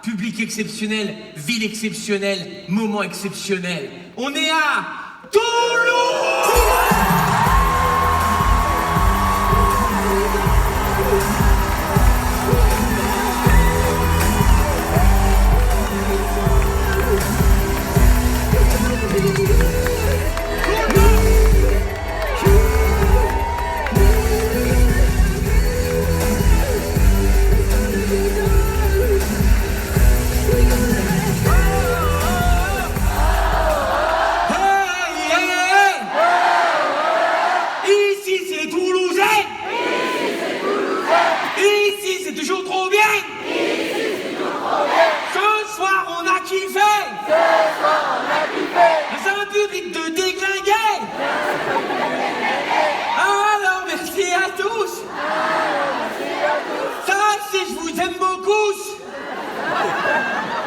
public exceptionnel, ville exceptionnelle, moment exceptionnel. On est à Toulouse!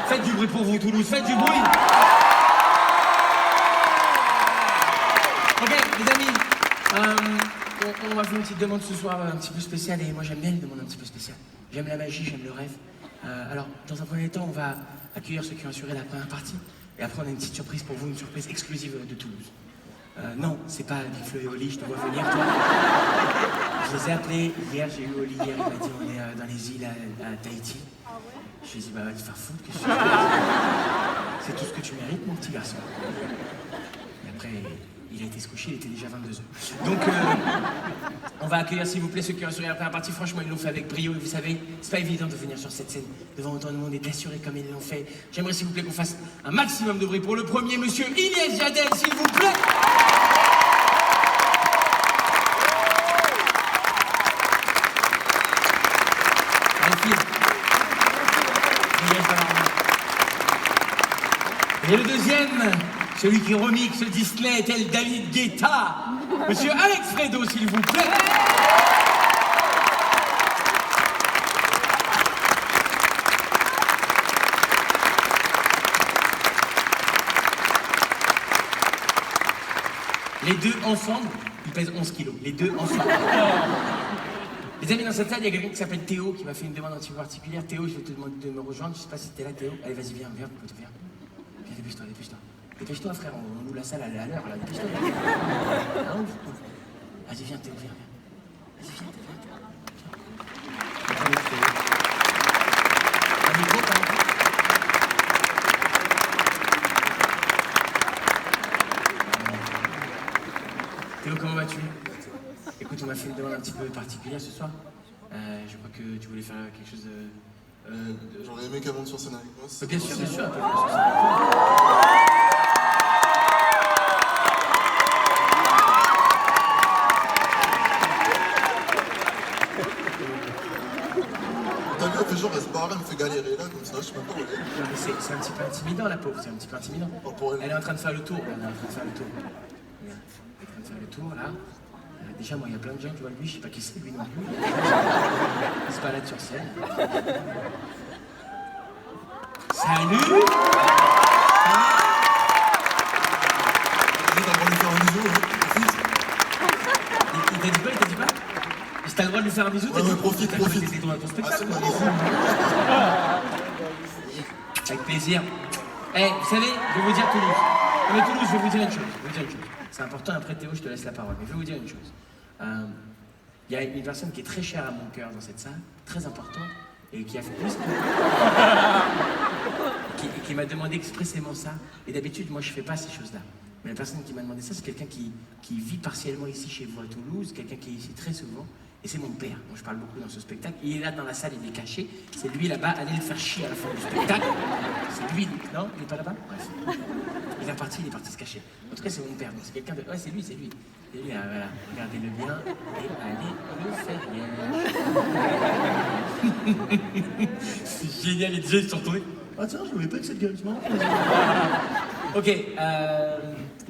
Faites du bruit pour vous, Toulouse, faites du bruit. Ok, les amis, on va faire une petite demande ce soir un petit peu spéciale, et moi j'aime bien les demandes un petit peu spéciales. J'aime la magie, j'aime le rêve. Alors, dans un premier temps, on va accueillir ceux qui ont assuré la première partie, et après on a une petite surprise pour vous, une surprise exclusive de Toulouse. Non, c'est pas Big Flo et Oli, je te vois venir, toi. Je les ai appelés hier, j'ai eu Oli hier, il m'a dit on est dans les îles à Tahiti. Je lui ai dit bah va te faire foutre, qu'est-ce que tu fais? C'est tout ce que tu mérites, mon petit garçon. Et après, il a été se coucher, il était déjà 22h. Donc, on va accueillir s'il vous plaît ceux qui ont assuré la première partie. Franchement, ils l'ont fait avec brio, et vous savez, c'est pas évident de venir sur cette scène devant autant de monde et d'assurer comme ils l'ont fait. J'aimerais s'il vous plaît qu'on fasse un maximum de bruit pour le premier, monsieur Inès Jadel, s'il vous plaît. Et le deuxième, celui qui remixe Disney tel David Guetta, monsieur Alex Fredo, s'il vous plaît. Les deux ensemble, ils pèsent 11 kilos. Les deux ensemble. Les amis, dans cette salle, il y a quelqu'un qui s'appelle Théo qui m'a fait une demande un petit peu particulière. Théo, je vais te demander de me rejoindre. Je sais pas si t'es là, Théo. Allez, vas-y, viens. Viens, dépêche-toi, dépêche-toi. Dépêche-toi, frère, on loue la salle, elle est à l'heure, là, dépêche-toi. Ah, ouf. Vas-y, viens, Théo, viens. Vas-y, viens, Théo. Un micro, t'as un micro? Théo, comment vas-tu? Écoute, on m'a fait une demande un petit peu particulière ce soir. Je crois que tu voulais faire quelque chose de... J'aurais aimé qu'elle monte sur scène avec moi. Bien sûr, bien sûr. T'as vu, elle fait genre, elle se barre, elle me fait galérer là, comme ça, je sais même pas où elle est. Non, mais c'est un petit peu intimidant, la pauvre, c'est un petit peu intimidant. Pas pour elle. Elle est en train de faire le tour, elle est en train de faire le tour. Elle est en train de faire le tour, là. Déjà, moi, il y a plein de gens qui voient lui, je sais pas qui c'est, lui non plus. Il se balade sur scène. Salut! T'as le droit de lui faire un bisou, profite. Il t'a dit quoi? Il t'a dit quoi? T'as le droit de lui faire un bisou? Ouais, profite. T'as droit à ton spectacle, quoi. Avec plaisir. Eh, vous savez, je vais vous dire Toulouse. Non, mais Toulouse, je vais vous dire une chose. C'est important, après Théo, je te laisse la parole. Mais je vais vous dire une chose. Il y a une personne qui est très chère à mon cœur dans cette salle, très importante, et qui a fait plus qui m'a demandé expressément ça. Et d'habitude, moi, je fais pas ces choses-là. Mais la personne qui m'a demandé ça, c'est quelqu'un qui vit partiellement ici chez vous à Toulouse, quelqu'un qui est ici très souvent. Et c'est mon père, dont je parle beaucoup dans ce spectacle. Il est là dans la salle, il est caché. C'est lui là-bas, allez le faire chier à la fin du spectacle. C'est lui, non? Il est pas là-bas? Bref. Il est parti se cacher. En tout cas, c'est mon père, donc c'est quelqu'un de... Ouais, c'est lui. C'est lui, voilà. Regardez-le bien et allez le faire bien. C'est génial, les deux, ils sont retournés. Ah tiens, je ne voulais pas que cette gueule, c'est marrant. Ok,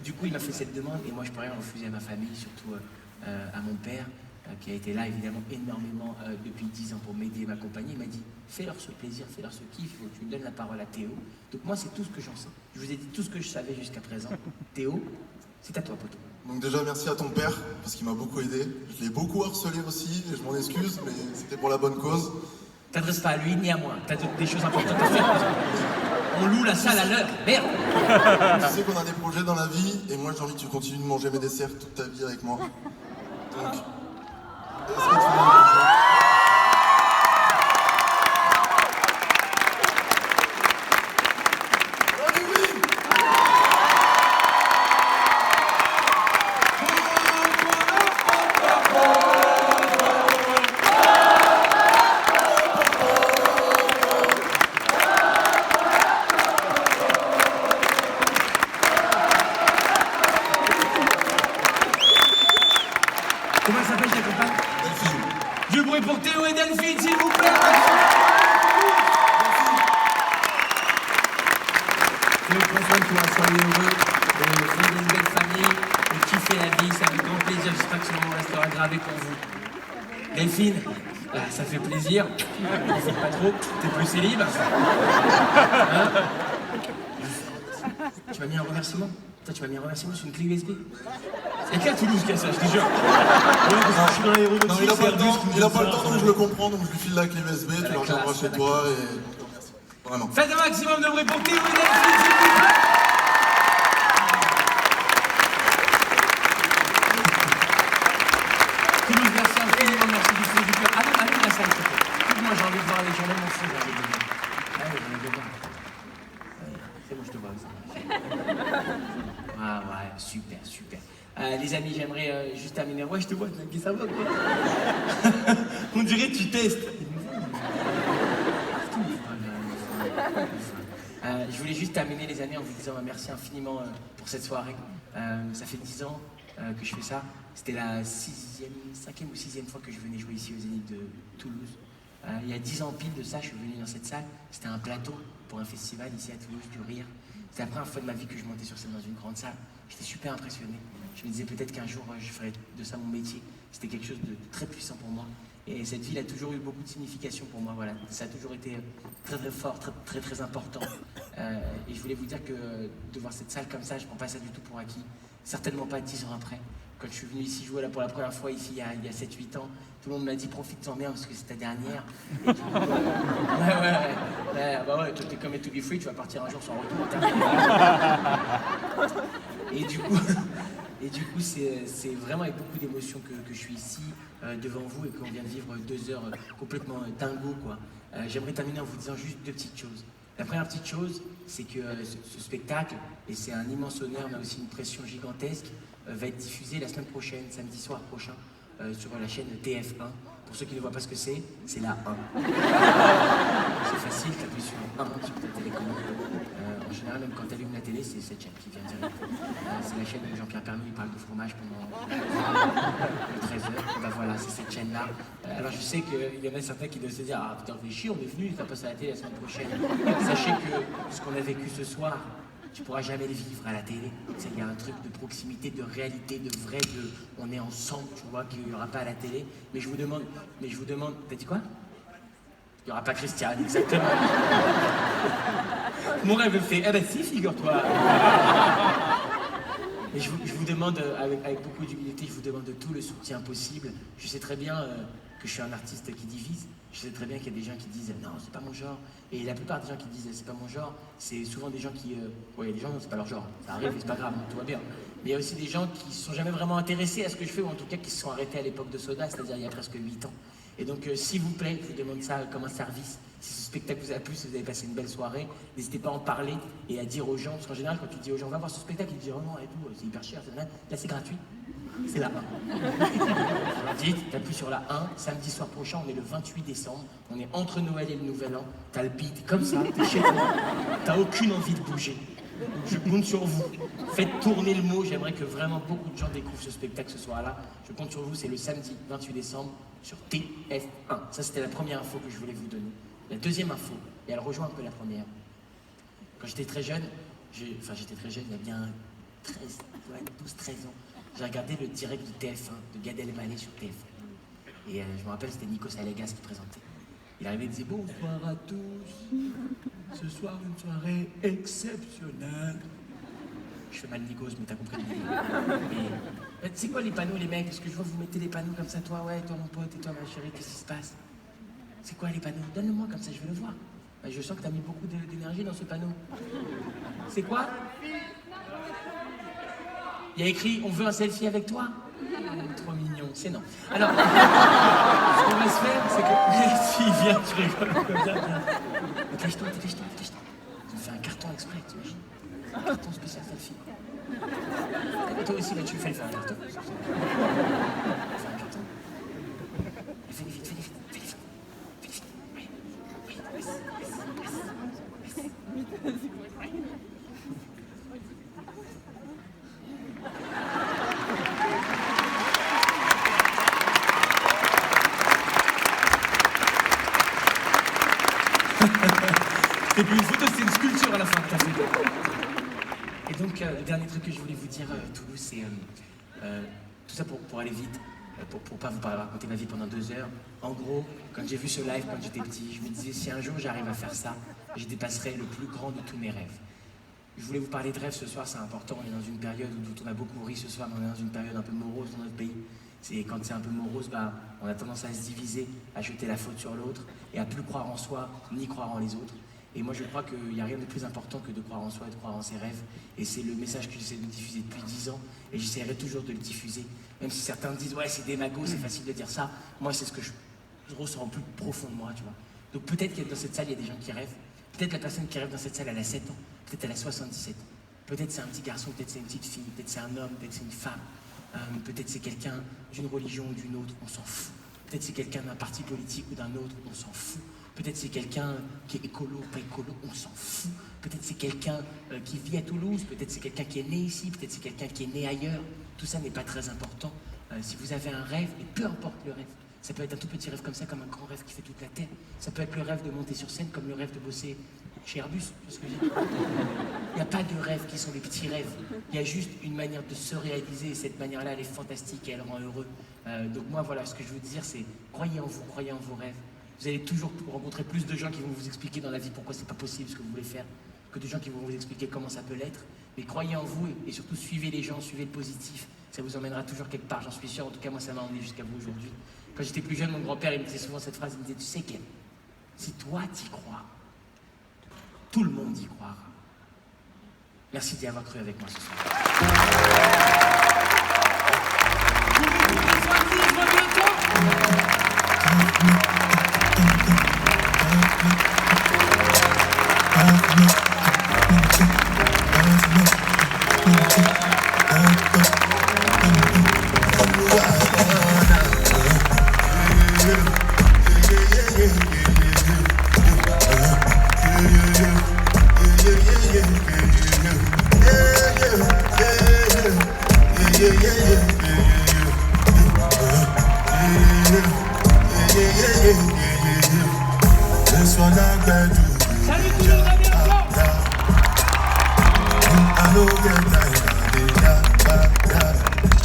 du coup, il m'a fait cette demande, et moi, je peux rien refuser à ma famille, surtout à mon père, qui a été là évidemment énormément depuis 10 ans pour m'aider et m'accompagner. Il m'a dit fais-leur ce plaisir, fais-leur ce kiff, tu me donnes la parole à Théo. Donc moi c'est tout ce que j'en sais. Je vous ai dit tout ce que je savais jusqu'à présent. Théo, c'est à toi, poteau. Donc déjà merci à ton père, parce qu'il m'a beaucoup aidé. Je l'ai beaucoup harcelé aussi, et je m'en excuse, mais c'était pour la bonne cause. T'adresses pas à lui ni à moi. T'as des choses importantes à faire. On loue la salle à l'heure. Merde. Tu sais qu'on a des projets dans la vie, et moi j'ai envie que tu continues de manger mes desserts toute ta vie avec moi. Donc, est-ce que tu veux Comment elle s'appelle, ta compagne? Delphine. Du bruit pour Théo et Delphine, s'il vous plaît. Théo, prends soin de toi, soyez heureux, fondez une belle famille, et kiffez la vie, c'est avec grand plaisir, j'espère que ce moment restera gravé pour vous. Delphine, ça fait plaisir, n'hésite pas trop, t'es plus célib. Hein? Tu m'as mis un remerciement? Toi, tu m'as mis un remerciement sur une clé USB? Y'a qu'à Toulouse qui a ça, je te jure. Ouais, parce que je suis dans l'aéronautique, Non, il a pas le Airbus temps, qui me il a dit pas le ça, temps, donc je le comprends, donc je lui file la clé USB, tu la regarderas chez toi et on te remercie. Vraiment. Faites un maximum de bruit pour Théo et Delphine, s'il vous plaît. Toulouse, merci infiniment, merci du fond du cœur. Allez, la salle, s'il te plaît. Moi, j'ai envie de voir les gens, même mon fond, j'ai envie de voir. Allez, j'en ai besoin. C'est bon, je te vois aussi. Ah ouais, super, super. Les amis, j'aimerais juste terminer. Ouais, je te vois, ça va quoi. On dirait que tu testes. Je voulais juste terminer les années en vous disant merci infiniment pour cette soirée. Ça fait 10 ans que je fais ça. C'était la 5e ou 6e fois que je venais jouer ici au Zénith de Toulouse. Il y a 10 ans pile de ça, je suis venu dans cette salle. C'était un plateau pour un festival ici à Toulouse, du Rire. C'était la première fois de ma vie que je montais sur scène dans une grande salle. J'étais super impressionné. Je me disais peut-être qu'un jour je ferais de ça mon métier. C'était quelque chose de très puissant pour moi. Et cette ville a toujours eu beaucoup de signification pour moi. Voilà. Ça a toujours été très très fort, très très important. Et je voulais vous dire que de voir cette salle comme ça, je ne prends pas ça du tout pour acquis. Certainement pas 10 ans après. Quand je suis venu ici jouer là pour la première fois, ici il y a 7-8 ans, tout le monde m'a dit profite-en bien parce que c'est ta dernière. Et du coup, bah ouais, toi t'es comme et to be free, tu vas partir un jour sans retour. Et du coup, c'est vraiment avec beaucoup d'émotion que je suis ici devant vous et qu'on vient de vivre 2 heures complètement dingo, quoi. J'aimerais terminer en vous disant juste 2 petites choses. La première petite chose, c'est que ce spectacle, et c'est un immense honneur, mais aussi une pression gigantesque, va être diffusé la semaine prochaine, samedi soir prochain, sur la chaîne TF1. Pour ceux qui ne voient pas ce que c'est la 1. C'est facile, t'appuies sur 1 sur ta télécommande. En général, même quand tu allumes la télé, c'est cette chaîne qui vient direct. C'est la chaîne où Jean-Pierre Pernaut il parle de fromage pendant 13h. Bah voilà, c'est cette chaîne-là. Alors je sais qu'il y en a certains qui doivent se dire ah putain, fais chier, on est venu, ça passe à la télé la semaine prochaine. Sachez que ce qu'on a vécu ce soir, tu pourras jamais le vivre à la télé. Il y a un truc de proximité, de réalité, de vrai, de on est ensemble, tu vois, qu'il n'y aura pas à la télé. Mais je vous demande, t'as dit quoi? Il n'y aura pas Christiane, exactement. Mon rêve le fait. Eh ben si, figure-toi. Et je vous demande, avec beaucoup d'humilité, je vous demande de tout le soutien possible. Je sais très bien que je suis un artiste qui divise. Je sais très bien qu'il y a des gens qui disent non, c'est pas mon genre. Et la plupart des gens qui disent c'est pas mon genre, c'est souvent des gens qui. Ouais, il y a des gens, c'est pas leur genre. Ça arrive, c'est pas grave, tout va bien. Mais il y a aussi des gens qui se sont jamais vraiment intéressés à ce que je fais, ou en tout cas qui se sont arrêtés à l'époque de Soda, c'est-à-dire il y a presque 8 ans. Et donc, s'il vous plaît, je vous demande ça comme un service. Si ce spectacle vous a plu, si vous avez passé une belle soirée, n'hésitez pas à en parler et à dire aux gens, parce qu'en général, quand tu dis aux gens, va voir ce spectacle, ils disent, oh non, et tout, c'est hyper cher, là, c'est gratuit. C'est la 1. Dites, t'appuies sur la 1, samedi soir prochain, on est le 28 décembre, on est entre Noël et le Nouvel An, t'as le beat comme ça, t'es chez toi, t'as aucune envie de bouger. Je compte sur vous. Faites tourner le mot, j'aimerais que vraiment beaucoup de gens découvrent ce spectacle ce soir-là. Je compte sur vous, c'est le samedi 28 décembre sur TF1. Ça, c'était la première info que je voulais vous donner. La deuxième info, et elle rejoint un peu la première. Quand j'étais très jeune, il y a bien 12-13 ans, j'ai regardé le direct du TF1, de Gad Elmaleh sur TF1. Et je me rappelle, c'était Nikos Aliagas qui présentait. Il arrivait et disait « Bonsoir à tous, ce soir une soirée exceptionnelle. » Je fais mal Nikos, mais t'as compris l'idée. Mais c'est quoi les panneaux, les mecs? Parce que je vois que vous mettez les panneaux comme ça, toi, ouais, toi mon pote, et toi ma chérie, qu'est-ce qui se passe? C'est quoi les panneaux? Donne-le-moi, comme ça je vais le voir. Bah, je sens que t'as mis beaucoup d'énergie dans ce panneau. C'est quoi? Il y a écrit « On veut un selfie avec toi ». Trop mignon, c'est non. Alors, ce qu'on va se faire, c'est que... Si, viens, tu rigoles. Viens. Dépêche-toi. On fait un carton exprès, t'imagines? Un carton spécial selfie. Et toi aussi, là, tu fais faire un carton. Fais un carton. Fais vite. Et puis une photo, c'est une sculpture à la fin que t'as fait. Et donc, le dernier truc que je voulais vous dire, Toulouse, c'est tout ça pour aller vite, pour pas vous raconter ma vie pendant 2 heures. En gros, quand j'ai vu ce live quand j'étais petit, je me disais, si un jour j'arrive à faire ça, je dépasserai le plus grand de tous mes rêves. Je voulais vous parler de rêves ce soir, c'est important. On est dans une période où on a beaucoup ri ce soir, mais on est dans une période un peu morose dans notre pays. Quand c'est un peu morose, on a tendance à se diviser, à jeter la faute sur l'autre et à plus croire en soi, ni croire en les autres. Et moi, je crois qu'il n'y a rien de plus important que de croire en soi et de croire en ses rêves. Et c'est le message que j'essaie de diffuser depuis 10 ans. Et j'essaierai toujours de le diffuser. Même si certains disent, ouais, c'est démago, c'est facile de dire ça. Moi, c'est ce que je ressens au plus profond de moi, tu vois. Donc peut-être que dans cette salle, il y a des gens qui rêvent. Peut-être la personne qui rêve dans cette salle, elle a 7 ans. Peut-être elle a 77. Peut-être c'est un petit garçon, peut-être c'est une petite fille, peut-être c'est un homme, peut-être c'est une femme. Peut-être c'est quelqu'un d'une religion ou d'une autre, on s'en fout. Peut-être c'est quelqu'un d'un parti politique ou d'un autre, on s'en fout. Peut-être c'est quelqu'un qui est écolo, pas écolo, on s'en fout. Peut-être c'est quelqu'un qui vit à Toulouse, peut-être c'est quelqu'un qui est né ici, peut-être c'est quelqu'un qui est né ailleurs. Tout ça n'est pas très important. Si vous avez un rêve, et peu importe le rêve, ça peut être un tout petit rêve comme ça, comme un grand rêve qui fait toute la terre. Ça peut être le rêve de monter sur scène, comme le rêve de bosser chez Airbus. Tu vois ce que je veux dire ? Il n'y a pas de rêves qui sont des petits rêves. Il y a juste une manière de se réaliser, et cette manière-là, elle est fantastique et elle rend heureux. Donc moi, voilà, ce que je veux dire, c'est croyez en vous, croyez en vos rêves. Vous allez toujours rencontrer plus de gens qui vont vous expliquer dans la vie pourquoi c'est pas possible ce que vous voulez faire, que de gens qui vont vous expliquer comment ça peut l'être. Mais croyez en vous et surtout suivez les gens, suivez le positif. Ça vous emmènera toujours quelque part, j'en suis sûr. En tout cas, moi, ça m'a emmené jusqu'à vous aujourd'hui. Quand j'étais plus jeune, mon grand-père, il me disait souvent cette phrase, il me disait, tu sais Ken, si toi t'y crois, tout le monde y croira. Merci d'y avoir cru avec moi ce soir. This one I got